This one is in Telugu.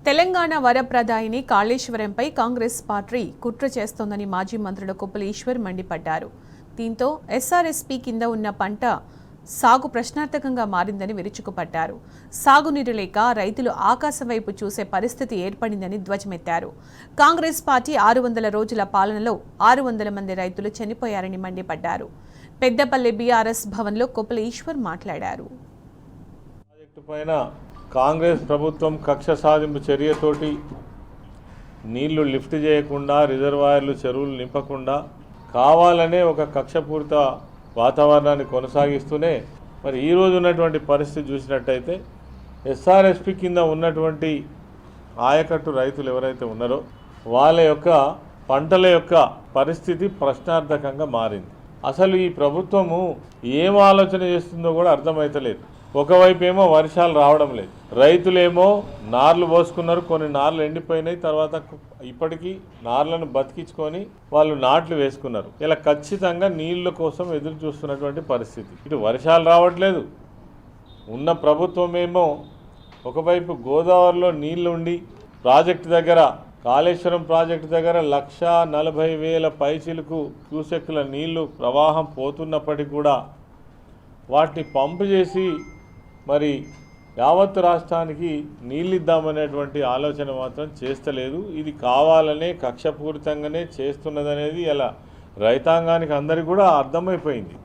తెలంగాణ వరప్రదాయిని కాళేశ్వరంపై కాంగ్రెస్ పార్టీ కుట్ర చేస్తోందని మాజీ మంత్రులు కొప్పుల ఈశ్వర్ మండిపడ్డారు. దీంతో ఎస్ఆర్ఎస్పీ కింద ఉన్న పంట సాగు ప్రశ్నార్థకంగా మారిందని విరుచుకుపడ్డారు. సాగునీరు లేక రైతులు ఆకాశం వైపు చూసే పరిస్థితి ఏర్పడిందని ధ్వజమెత్తారు. కాంగ్రెస్ పార్టీ 600 రోజుల పాలనలో 600 మంది రైతులు చనిపోయారని మండిపడ్డారు. పెద్దపల్లి బీఆర్ఎస్ భవన్లో కొప్పుల ఈశ్వర్ మాట్లాడారు. కాంగ్రెస్ ప్రభుత్వం కక్ష సాధింపు చర్యతోటి నీళ్లు లిఫ్ట్ చేయకుండా, రిజర్వాయర్లు చెరువులు నింపకుండా కావాలనే ఒక కక్షపూరిత వాతావరణాన్ని కొనసాగిస్తూనే మరి ఈరోజు ఉన్నటువంటి పరిస్థితి చూసినట్టయితే ఎస్ఆర్ఎస్పీ కింద ఉన్నటువంటి ఆయకట్టు రైతులు ఎవరైతే ఉన్నారో వాళ్ళ యొక్క పంటల యొక్క పరిస్థితి ప్రశ్నార్థకంగా మారింది. అసలు ఈ ప్రభుత్వము ఏం ఆలోచన చేస్తుందో కూడా అర్థమైతలేదు. ఒకవైపు ఏమో వర్షాలు రావడం లేదు, రైతులేమో నార్లు పోసుకున్నారు, కొన్ని నార్లు ఎండిపోయినాయి, తర్వాత ఇప్పటికీ నార్లను బతికించుకొని వాళ్ళు నాట్లు వేసుకున్నారు. ఇలా ఖచ్చితంగా నీళ్ళ కోసం ఎదురు చూస్తున్నటువంటి పరిస్థితి. ఇటు వర్షాలు రావట్లేదు, ఉన్న ప్రభుత్వం ఏమో ఒకవైపు గోదావరిలో నీళ్లు ఉండి ప్రాజెక్టు దగ్గర, కాళేశ్వరం ప్రాజెక్టు దగ్గర 1,40,000 పైచిలకు క్యూసెక్కుల నీళ్లు ప్రవాహం పోతున్నప్పటికీ కూడా వాటిని పంపు చేసి మరి యావత్ రాష్ట్రానికి నీళ్ళు ఇద్దామనేటువంటి ఆలోచన మాత్రం చేస్తలేదు. ఇది కావాలనే కక్షపూరితంగానే చేస్తున్నదనేది ఇలా రైతాంగానికి అందరికీ కూడా అర్థమైపోయింది.